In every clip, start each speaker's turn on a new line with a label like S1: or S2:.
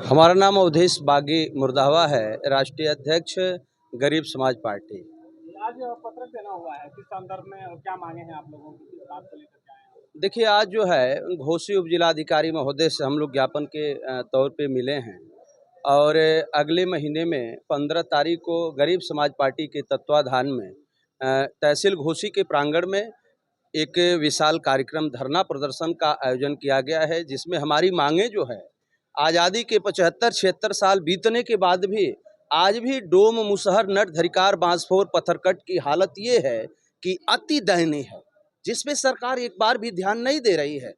S1: हमारा नाम अवधेश बागी मुर्दावा है, राष्ट्रीय अध्यक्ष गरीब समाज पार्टी।
S2: आज पत्रक देना हुआ है, किस संदर्भ में और क्या मांगे हैं आप लोगों की, किस बात को लेकर के आए हैं?
S1: देखिए, आज जो है घोसी उपजिलाधिकारी महोदय से हम लोग ज्ञापन के तौर पे मिले हैं और अगले महीने में 15 तारीख को गरीब समाज पार्टी के तत्वाधान में तहसील घोसी के प्रांगण में एक विशाल कार्यक्रम धरना प्रदर्शन का आयोजन किया गया है, जिसमें हमारी मांगें जो है आज़ादी के 75-76 साल बीतने के बाद भी आज भी डोम, मुसहर, नट, धरिकार, बांसफोर, पत्थरकट की हालत ये है कि अति दयनीय है, जिसपे सरकार एक बार भी ध्यान नहीं दे रही है।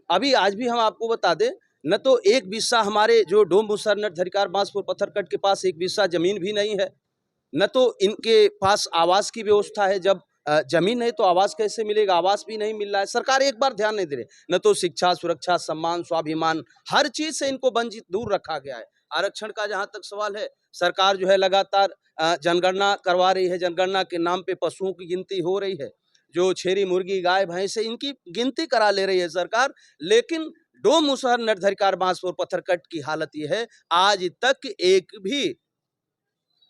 S1: अभी आज भी हम आपको बता दें, न तो एक बिस्सा हमारे जो डोम, मुसहर, नट, धरिकार, बांसफोर, पत्थरकट के पास एक बिस्सा जमीन भी नहीं है, न तो इनके पास आवास की व्यवस्था है। जब जमीन नहीं तो आवास कैसे मिलेगा? आवास भी नहीं मिल रहा है। सरकार एक बार ध्यान नहीं दे रही। न तो शिक्षा, सुरक्षा, सम्मान, स्वाभिमान, हर चीज से इनको वंचित दूर रखा गया है। आरक्षण का जहां तक सवाल है, सरकार जो है लगातार जनगणना करवा रही है। जनगणना के नाम पे पशुओं की गिनती हो रही है, जो छेरी मुर्गी, गाय भैंस है, इनकी गिनती करा ले रही है सरकार। लेकिन डोम, मुसहर, नट, धरिकार, बांसफोर, पत्थरकट की हालत यह है, आज तक एक भी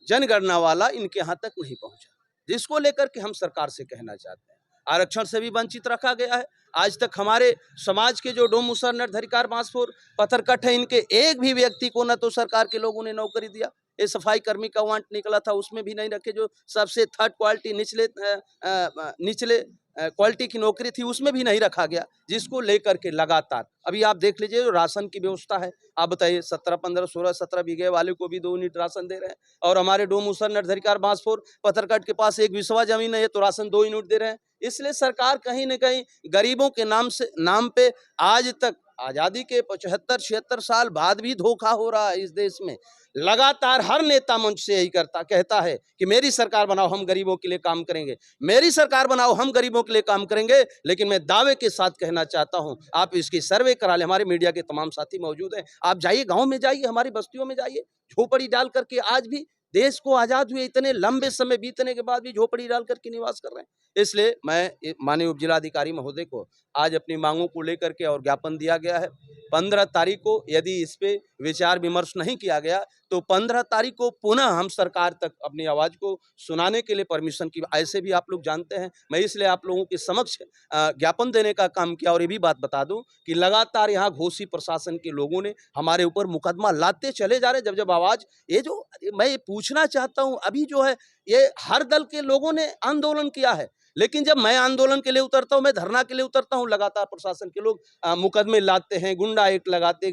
S1: जनगणना वाला इनके यहाँ तक नहीं पहुंचा, जिसको लेकर के हम सरकार से कहना चाहते हैं। आरक्षण से भी वंचित रखा गया है। आज तक हमारे समाज के जो डोम, मुसहर, नट, धरिकार, बांसफोर, पत्थरकट है, इनके एक भी व्यक्ति को न तो सरकार के लोगों ने नौकरी दिया। ये सफाई कर्मी का वांट निकला था, उसमें भी नहीं रखे। जो सबसे थर्ड क्वालिटी निचले क्वालिटी की नौकरी थी, उसमें भी नहीं रखा गया, जिसको लेकर के लगातार अभी आप देख लीजिए जो राशन की व्यवस्था है। आप बताइए, 17, 15, 16, 17 बीघे वाले को भी 2 यूनिट राशन दे रहे हैं, और हमारे डोम, मुसहर, नट, धरिकार, बांसफोर, पत्थरकट के पास एक बिस्वा जमीन है तो राशन 2 यूनिट दे रहे हैं। इसलिए सरकार कहीं न कहीं गरीबों के नाम पे आज तक आजादी के 75-76 साल बाद भी धोखा हो रहा है इस देश में। लगातार हर नेता मंच से यही कहता है कि मेरी सरकार बनाओ, हम गरीबों के लिए काम करेंगे, मेरी सरकार बनाओ, हम गरीबों के लिए काम करेंगे। लेकिन मैं दावे के साथ कहना चाहता हूं, आप इसकी सर्वे करा ले, हमारे मीडिया के तमाम साथी मौजूद हैं। आप जाइए, गांव में जाइए, हमारी बस्तियों में जाइए, झोपड़ी डाल करके आज भी देश को आजाद हुए इतने लंबे समय बीतने के बाद भी झोपड़ी डाल करके निवास कर रहे हैं। इसलिए मैं माननीय उपजिलाधिकारी महोदय को आज अपनी मांगों को लेकर के और ज्ञापन दिया गया है। 15 तारीख को यदि इस पे विचार विमर्श नहीं किया गया तो 15 तारीख को पुनः हम सरकार तक अपनी आवाज को सुनाने के लिए परमिशन की, ऐसे भी आप लोग जानते हैं। मैं इसलिए आप लोगों के समक्ष ज्ञापन देने का काम किया। और ये भी बात बता दूं कि लगातार यहाँ घोसी प्रशासन के लोगों ने हमारे ऊपर मुकदमा लादते चले जा रहे। जब आवाज ये जो मैं पूछना चाहता हूँ, अभी जो है ये हर दल के लोगों ने आंदोलन किया है, लेकिन जब मैं आंदोलन के लिए उतरता हूं, मैं धरना के लिए उतरता हूं, लगातार प्रशासन के लोग मुकदमे लाते हैं, गुंडा एक्ट लगाते,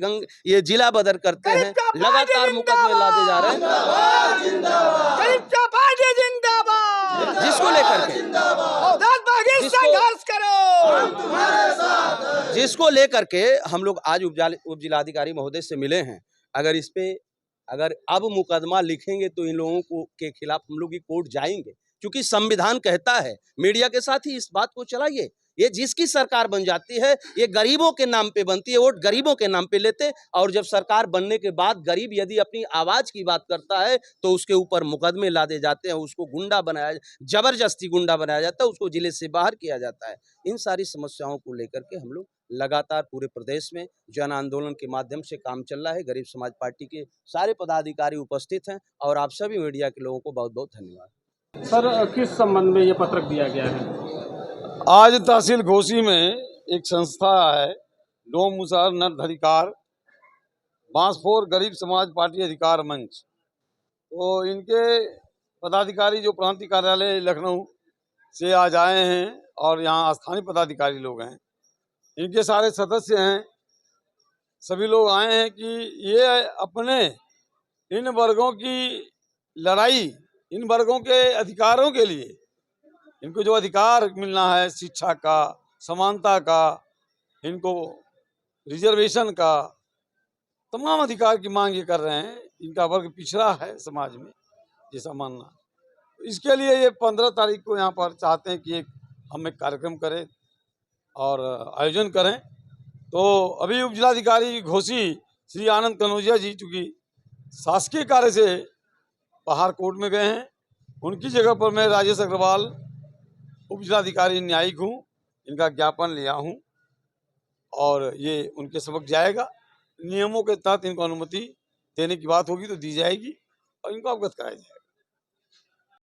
S1: ये जिला बदर करते हैं, लगातार मुकदमे लाते जा रहे हैं। जिसको लेकर के हम लोग आज उपजिलाधिकारी महोदय से मिले हैं। अगर अब मुकदमा लिखेंगे तो इन लोगों को के खिलाफ हम लोग कोर्ट जाएंगे, क्योंकि संविधान कहता है। मीडिया के साथ ही इस बात को चलाइए। ये जिसकी सरकार बन जाती है, ये गरीबों के नाम पे बनती है, वोट गरीबों के नाम पे लेते, और जब सरकार बनने के बाद गरीब यदि अपनी आवाज की बात करता है तो उसके ऊपर मुकदमे लादे जाते हैं, उसको गुंडा बनाया, जबरदस्ती गुंडा बनाया जाता है, उसको जिले से बाहर किया जाता है। इन सारी समस्याओं को लेकर के हम लोग लगातार पूरे प्रदेश में जन आंदोलन के माध्यम से काम चल रहा है। गरीब समाज पार्टी के सारे पदाधिकारी उपस्थित हैं, और आप सभी मीडिया के लोगों को बहुत बहुत धन्यवाद।
S2: सर, किस संबंध में ये पत्रक दिया गया है?
S3: आज तहसील घोसी में एक संस्था है, डोम, मुसहर, नट, धरिकार, बांसफोर गरीब समाज पार्टी अधिकार मंच। तो इनके पदाधिकारी जो प्रांतीय कार्यालय लखनऊ से आज आए हैं, और यहाँ स्थानीय पदाधिकारी लोग हैं, इनके सारे सदस्य हैं, सभी लोग आए हैं कि ये अपने इन वर्गों की लड़ाई, इन वर्गों के अधिकारों के लिए, इनको जो अधिकार मिलना है, शिक्षा का, समानता का, इनको रिजर्वेशन का, तमाम अधिकार की मांग ये कर रहे हैं। इनका वर्ग पिछड़ा है समाज में, जैसा मानना। इसके लिए ये 15 तारीख को यहाँ पर चाहते हैं कि हम एक कार्यक्रम करें और आयोजन करें। तो अभी उपजिलाधिकारी घोसी श्री आनंद कनौजिया जी चूँकि शासकीय कार्य से बाहर कोर्ट में गए हैं, उनकी जगह पर मैं राजेश अग्रवाल उपजिलाधिकारी न्यायिक हूँ, इनका ज्ञापन लिया हूँ, और ये उनके समक्ष जाएगा। नियमों के तहत इनको अनुमति देने की बात होगी तो दी जाएगी और इनको अवगत कराया जाएगा।